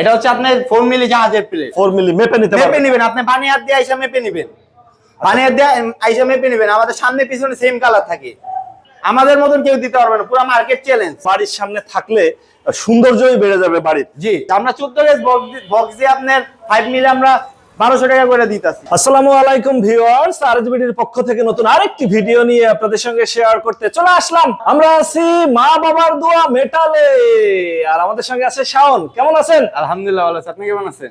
এটা হচ্ছে আপনার 4 মিলি জাহাজের প্লেট। 4 মিলি মেপে নিতে পারবেন। মেপে নেবেন, আপনি পানি হাত দিয়ে আইসা মেপে নেবেন। পানি হাত দিয়ে আইসা মেপে নেবেন। আমাদের সামনে পিছনে সেম কালার থাকে। আমাদের মতন কেউ দিতে পারবে না, পুরো মার্কেট চ্যালেঞ্জ। বাড়ির সামনে থাকলে সৌন্দর্যই বেড়ে যাবে বাড়ির। জি, আমরা 14 গেজ বক্স দিয়ে আপনার 5 মিলি আমরা 1200 টাকা করে দিতেছি। আসসালামু আলাইকুম ভিউয়ার্স, আরএসবিডির পক্ষ থেকে নতুন আরেকটি ভিডিও নিয়ে আপনাদের সঙ্গে শেয়ার করতে চলে আসলাম। আমরা আছি মা বাবার দোয়া মেটালে, আর আমাদের সঙ্গে আছে শাওন। কেমন আছেন? আলহামদুলিল্লাহ ভালো আছি, আপনি কেমন আছেন?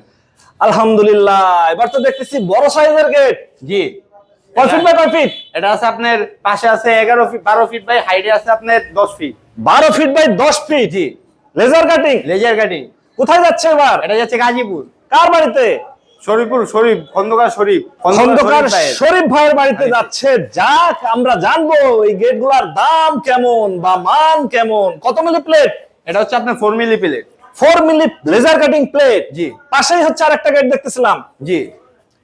আলহামদুলিল্লাহ। এবার তো দেখতেছি বড় সাইজের গেট। জি, কয় ফিট বাই কয় ফিট? এটা আছে আপনার পাশে আছে 11 ফিট, 12 ফিট বাই হাইটে আছে আপনার 10 ফিট। 12 feet by 10 feet. জি, লেজার কাটিং। Laser cutting. কোথায় যাচ্ছে এবার? এটা যাচ্ছে গাজীপুর। কার বাড়িতে? শরীফ খন্দকার শরীফ ভাইয়ের বাড়িতে যাচ্ছে। যাক, আমরা জানবো এই গেটগুলোর দাম কেমন বা মান কেমন। কত মিলি প্লেট? এটা হচ্ছে আপনার 4 milli plate. 4 milli laser cutting plate. জি, পাশেই হচ্ছে আরেকটা গেট দেখতেছিলাম। জি,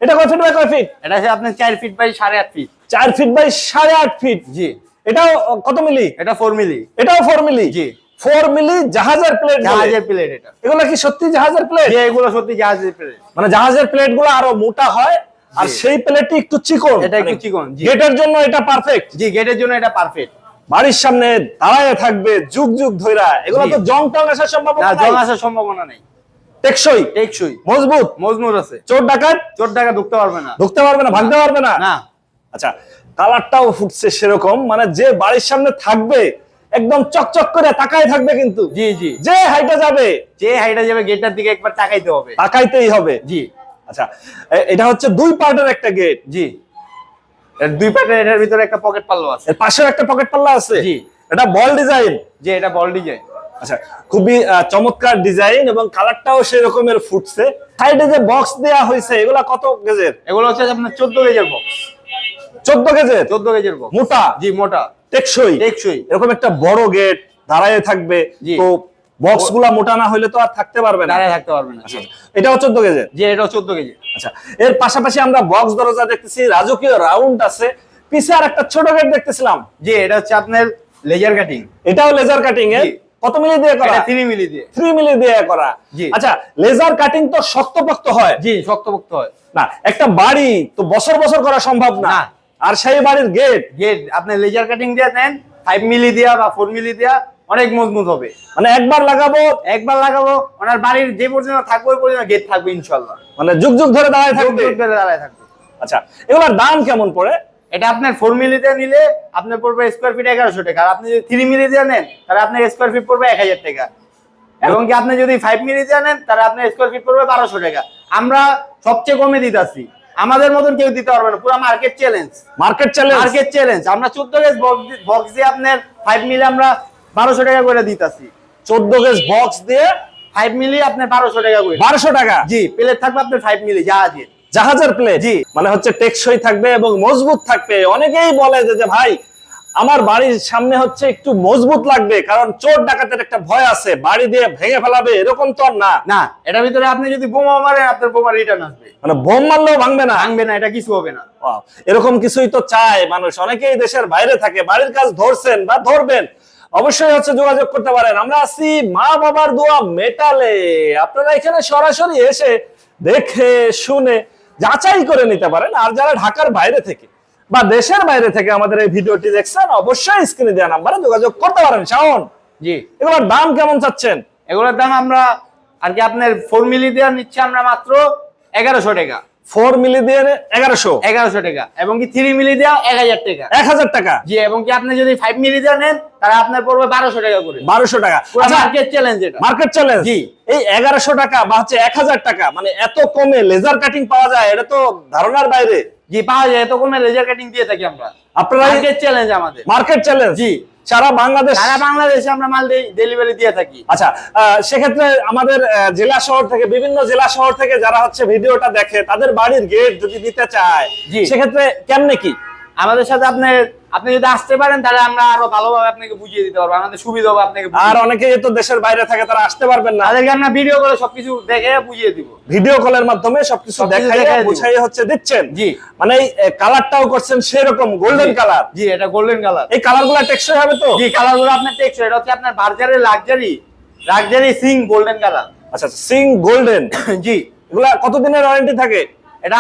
এটা কয় ফিট বাই কয় ফিট? এটা আছে আপনার 4 feet by 8.5 feet. 4 feet by 8.5 feet. জি, এটাও কত মিলি? এটা 4 মিলি। এটাও 4 মিলি। জি, 4 মিলি জাহাজের প্লেট। জাহাজের প্লেট। এটা এগুলো কি সত্যি জাহাজের প্লেট? জি, এগুলো সত্যি জাহাজের প্লেট। মানে জাহাজের প্লেট গুলো আরো মোটা হয়, আর সেই প্লেটটি একটু চিকন। এটা একটু চিকন। গেটের জন্য এটা পারফেক্ট। জি, গেটের জন্য এটা পারফেক্ট। বাড়ির সামনে দাঁড়ায় থাকবে যুগ যুগ ধইরা। এগুলো তো জং টং আসার সম্ভাবনা না, নাই। জং আসার সম্ভাবনা নেই। টেকসই, টেকসই, মজবুত। মজবুত আছে। চোর ডাকাত ঢুকতে পারবে না। ঢুকতে পারবে না, ভাঙতে পারবে না। না। আচ্ছা, কালারটাও ফুটছে সেরকম, মানে যে বাড়ির সামনে থাকবে একদম চকচক করে তাকায় থাকবে কিন্তু। জি, জি, যে হাইটা যাবে, গেটটার দিকে একবার তাকাইতে হবে। তাকাইতেই হবে। জি। আচ্ছা, এটা হচ্ছে দুই পার্টের একটা গেট। জি, এর দুই পাটের, এটার ভিতরে একটা পকেট পাল্লা আছে। এর পাশেও একটা পকেট পাল্লা আছে। জি। এটা বল ডিজাইন। জি, এটা বল ডিজাইন। আচ্ছা, খুবই চমৎকার ডিজাইন এবং কালারটাও সেই রকমের ফুটছে। সাইডে যে বক্স দেয়া হয়েছে এগুলা কত গেজের? এগুলো হচ্ছে আপনার 14 গেজের বক্স। 14 গেজের। 14 গেজের বক্স। মোটা। জি, মোটা। টেকসই। টেকসই। এরকম একটা বড় গেট দাঁড়ায় থাকবে। জি। তো বক্স গুলা মোটা না হইলে তো আর থাকতে পারবে না। দাঁড়ায় থাকতে পারবে না। আচ্ছা, এটাও 14 গেজের। জি, এটাও 14 কেজি। আচ্ছা, এর পাশাপাশি আমরা বক্স দরজা দেখতেছি, রাজকীয় রাউন্ড আছে। পিছে আর একটা ছোট গেট দেখতেছিলাম। জি, এটা হচ্ছে আপনার লেজার কাটিং। এটাও লেজার কাটিং এর। জি। কত মিলি দিয়ে করা? এটা 3 মিলি দিয়ে। 3 মিলি দিয়ে করা। জি। আচ্ছা, লেজার কাটিং তো শক্তপোক্ত হয়। জি, শক্তপোক্ত হয়। না, একটা বাড়ি তো বছর বছর করা সম্ভব না। না। আর সেই বাড়ির গেট আপনি লেজার কাটিং দিয়ে নেন 5 মিলি দিয়া বা 4 মিলি দিয়া, অনেক মজবুত হবে। মানে একবার লাগাবো ওনার বাড়ির যে পর্যন্ত থাকবে ওই পর্যন্ত গেট থাকবে ইনশাআল্লাহ। মানে যুগ যুগ ধরে দাঁড়ায় থাকবে। যুগ ধরে দাঁড়ায় থাকবে। আচ্ছা, এগুলোর দাম কেমন পড়ে? এটা আপনার 4 মিলি দিয়ে নিলে আপনার পড়বে স্কয়ার ফিট 1100 টাকা। আর আপনি যদি 3 মিলি দিয়ে নেন তাহলে আপনার স্কয়ার ফিট পড়বে 1000 টাকা। এবং কি আপনি যদি 5 মিলি দিয়ে নেন তাহলে আপনার স্কয়ার ফিট পড়বে 1200 টাকা। আমরা সবচেয়ে কমে দিতেছি, আমাদের মতন কেউ দিতে পারবে না, পুরো মার্কেট চ্যালেঞ্জ। Market challenge. আমরা 14 গেজ বক্স দিয়ে আপনার 5 মিলি আমরা 1200 টাকা করে দিতেছি। 14 গেজ বক্স দিয়ে 5 মিলি আপনার 1200 টাকা করে। 1200 টাকা। জি, প্লেট থাকবে আপনার 5 মিলি জাহাজের প্লেট। জি। মানে হচ্ছে টেকসই থাকবে এবং মজবুত থাকবে। অনেকেই বলে যে ভাই আমার বাড়ির সামনে হচ্ছে একটু মজবুত লাগবে, কারণ চোর ডাকাতের একটা ভয় আছে, বাড়ি দিয়ে ভেঙে ফেলাবে, এরকম তো আর না। না, এটার ভিতরে আপনি যদি বোমা মারেন আপনার বোমা রিটার্ন আসবে। মানে বোম মারলেও ভাঙবে না। এটা কিছু হবে না। এরকম কিছুই তো চায় মানুষ। অনেকেই দেশের বাইরে থাকে, বাড়ির কাজ ধরছেন বা ধরবেন, অবশ্যই হচ্ছে যোগাযোগ করতে পারেন। আমরা আছি মা বাবার দোয়া মেটালে। আপনারা এখানে সরাসরি এসে দেখে শুনে যাচাই করে নিতে পারেন। আর যারা ঢাকার বাইরে থেকে বা দেশের বাইরে থেকে আমাদের এই ভিডিওটি দেখছেন, অবশ্যই স্ক্রিনে দেওয়া নাম্বারে যোগাযোগ করতে পারেন। শাওন, জি, এগুলোর দাম কেমন চাচ্ছেন? এগুলোর দাম আমরা আর কি আপনার 4 মিলি দিয়ে নিচ্ছি আমরা মাত্র 1100 টাকা। 4 মিলি দিয়ে 1100 টাকা। এবং কি 3 মিলি দিয়ে 1000 টাকা। 1000 টাকা। জি, এবং কি আপনি যদি 5 মিলি দিয়ে নেন তাহলে আপনার পড়বে 1200 টাকা করে। 1200 টাকা। মার্কেট চ্যালেঞ্জ এটা। Market challenge. জি। এই 1100 টাকা বা হচ্ছে 1000 টাকা, মানে এত কমে লেজার কাটিং পাওয়া যায়, এটা তো ধারণার বাইরে। জি, পাওয়া যায়। এত কমে লেজার কাটিং দিয়ে থাকি আমরা। আপনারা মার্কেট চ্যালেঞ্জ আমাদের। Market challenge. জি, সারা বাংলাদেশে আমরা মাল ডেলিভারি দিয়ে থাকি। আচ্ছা, সেক্ষেত্রে আমাদের জেলা শহর থেকে, বিভিন্ন জেলা শহর থেকে যারা হচ্ছে ভিডিওটা দেখে, তাদের বাড়ির গেট যদি নিতে চায়, সেক্ষেত্রে কেমনে কি আমাদের সাথে আপনি যদি আসতে পারেন তাহলে আমরা আরো ভালোভাবে আপনাকে বুঝিয়ে দিতে পারবো, আমাদের সুবিধা হবে আপনাকে। আর অনেকেই তো দেশের বাইরে থাকে, তারা আসতে পারবেন না, তাদেরকে আমরা ভিডিও কলে সবকিছু দেখে বুঝিয়ে দিব। ভিডিও কলের মাধ্যমে সবকিছু দেখাইয়া বুঝাই হচ্ছে দিচ্ছেন। জি, মানে এই কালারটাও করছেন সেরকম গোল্ডেন কালার। জি, এটা গোল্ডেন কালার। এই কালারগুলো টেকসই হবে তো? জি, কালারগুলো আপনার টেকসই। এটা হচ্ছে আপনার বার্জারের লাক্সারি সিং গোল্ডেন কালার। আচ্ছা সিং গোল্ডেন, জি এগুলা কতদিনের ওয়ারেন্টি থাকে? এটা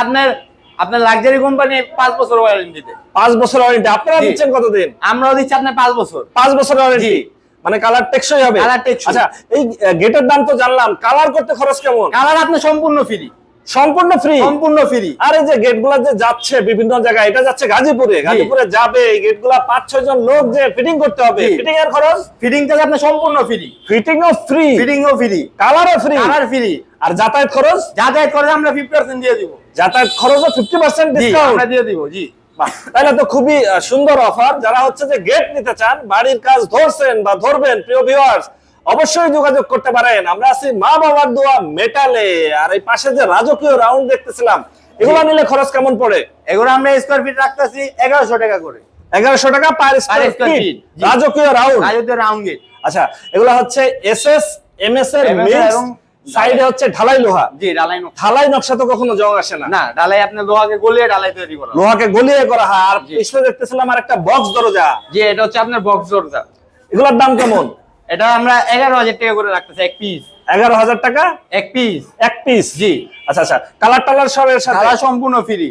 আপনার লাক্সারি কোম্পানি 5 বছর ওয়ারেন্টিতে। 5 বছর ওয়ারেন্টি। আপনারা জি। দিচ্ছেন কতদিন? আমরাও দিচ্ছি আপনার 5 বছর। 5 বছর ওয়ারেন্টি, জি। মানে কালার টেকসই হবে। কালার টেকসই। আচ্ছা এই গেটের দাম তো জানলাম, কালার করতে খরচ কেমন? কালার আপনার সম্পূর্ণ ফ্রি। সম্পূর্ণ ফ্রি? সম্পূর্ণ ফ্রি। আর এই যে গেটগুলা যে যাচ্ছে বিভিন্ন জায়গায়, এটা যাচ্ছে গাজীপুরে যাবে, এই গেটগুলা 5-6 জন লোক যে ফিটিং করতে হবে, জি। ফিটিং এর খরচ? ফিটিং থেকে আপনার সম্পূর্ণ ফ্রি। ফিটিংও ফ্রি, ফিটিংও ফ্রি, কালারও ফ্রি, কালার ফ্রি। আর যাতায়াত খরচ? যাতায়াত করে আমরা 50% দিয়ে দিব। যাতায়াত খরচও 50% জি ডিসকাউন্ট? আমরা দিয়ে দিব। জি বাহ, তাহলে তো খুবই সুন্দর অফার। যারা হচ্ছে যে গেট নিতে চান, বাড়ির কাজ ধরছেন বা ধরবেন, প্রিয় ভিউয়ার্স অবশ্যই যোগাযোগ করতে পারেন। আমরা আছি মা বাবার দোয়া মেটালে। আর এই পাশে যে রাজকীয় রাউন্ড দেখতেছিলাম, এগুলো নিলে খরচ কেমন পড়ে? এগুলো আমরা স্কয়ার ফিট রাখতেছি 1100 টাকা করে। 1100 টাকা per square square feet, feet, জি। রাজকীয় রাউন্ড। রাজকীয় রাউন্ড গেট। আচ্ছা এগুলো হচ্ছে এসএস এমএস এর MS মিক্স, এবং সাইডে হচ্ছে ঢালাই লোহা। জি ঢালাই নকশা। ঢালাই নকশা তো কখনো জং আসে না। না ঢালাই আপনার লোহাকে গলিয়ে ঢালাই তৈরি করা। লোহাকে গলিয়ে করা হয়। আর জি। পিছনে দেখতেছিলাম আর একটা বক্স দরজা, জি এটা হচ্ছে আপনার বক্স দরজা। এগুলোর দাম কেমন? এটা আমরা 11,000 টাকা করে রাখতেছি এক পিস। 11,000 টাকা এক পিস। এক পিস? জি। আচ্ছা আচ্ছা, কালার টালার সব এর সাথে? কালার সম্পূর্ণ ফ্রি।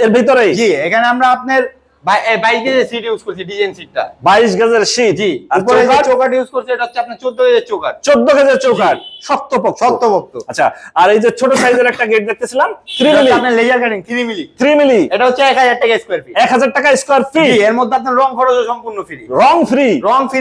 এর ভিতরেই? জি এখানে আমরা আপনার 22 গেজের সিট ইউজ করছি, ডিজাইন সিটটা। 22 গজের শীট। জি আর উপরে যে চৌকাট ইউজ করছি এটা হচ্ছে আপনার 14 গেজের চৌকাট। 14 গজের চৌকাট, শক্তপোক্ত। শক্তপোক্ত। আচ্ছা আর এই যে ছোট সাইজের একটা গেট দেখতেছিলাম 3 এটা মিলি, হচ্ছে আপনার লেজার কাটিং 3 মিলি। 3 মিলি, এটা হচ্ছে 1000 টাকা স্কয়ার ফিট। 1000 টাকা স্কয়ার জি ফিট। এর মধ্যে আপনার রং খরচও সম্পূর্ণ ফ্রি। রং ফ্রি? রং ফ্রি,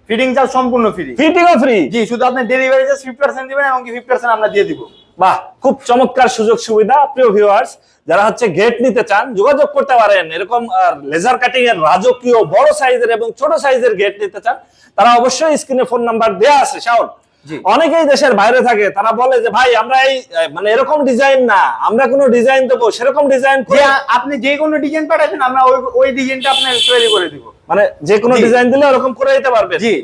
ফিটিং চার্জ সম্পূর্ণ ফ্রি। ফিটিংও ফ্রি? জি শুধু আপনি ডেলিভারি চার্জ 50% দিবেন এবং কি 50% আমরা দিয়ে দিব। বাহ, খুব চমৎকার সুযোগ সুবিধা। প্রিয় ভিউয়ার্স যারা হচ্ছে গেট নিতে চান যোগাযোগ করতে পারেন। এরকম লেজার কাটিং এর রাজকীয় বড় সাইজের এবং ছোট সাইজের গেট নিতে চান, তারা অবশ্যই স্ক্রিনে ফোন নাম্বার দেয়া আছে। শাওন, জি। অনেকেই দেশের বাইরে থাকে, তারা বলে যে ভাই আমরা এই মানে এরকম ডিজাইন না, আমরা কোনো ডিজাইন দেবো, সেরকম ডিজাইন যে আপনি যে কোনো ডিজাইন পাঠাবেন আমরা ওই ডিজাইনটা আপনার তৈরি করে দিব। মানে যে কোনো জি। ডিজাইন দিলে ওরকম করে দিতে পারবে? জি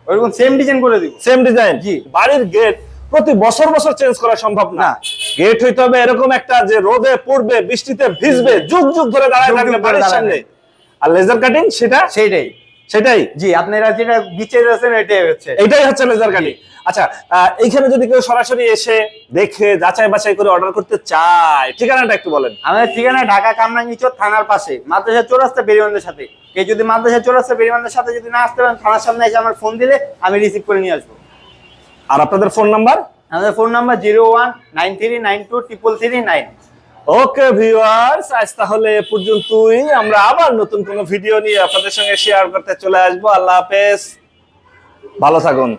ওইরকম সেম ডিজাইন করে দিব। Same design? জি। বাড়ির গেট প্রতি বছর বছর চেঞ্জ করা সম্ভব না। না। গেট হইতে হবে এরকম একটা যে রোদে পড়বে, বৃষ্টিতে ভিজবে, যুগ যুগ ধরে দাঁড়ায় যুগ যুগ থাকবে ধরে বাড়ির দাঁড়ায় সামনে। থাকবে। আর লেজার কাটিং সেইটাই। সেটাই জি আপনারা যেটা বিচে আছেন এটাই হচ্ছে। এটাই হচ্ছে লেজার কাটিং। আচ্ছা এইখানে যদি কেউ সরাসরি এসে দেখে যাচাই বাছাই করে অর্ডার করতে চায়, ঠিকানাটা একটু বলেন। আমাদের ঠিকানা ঢাকা কামরাঙ্গীরচর থানার পাশে, মাদ্রাসা চৌরাস্তা বেরিবান্ধের সাথে। কেউ যদি মাদ্রাসা চৌরাস্তা বেরিবান্ধের সাথে যদি না আসতে পারেন, থানার সামনে এসে আমার ফোন দিলে আমি রিসিভ করে নিয়ে আসবো। আর আপনাদের ফোন নাম্বার? আমাদের ফোন নাম্বার 0193923339। ওকে ভিউয়ার্স, আজ তাহলে এ পর্যন্তই। আমরা আবার নতুন কোনো ভিডিও নিয়ে আপনাদের সঙ্গে শেয়ার করতে চলে আসবো। আল্লাহ হাফেজ, ভালো থাকুন।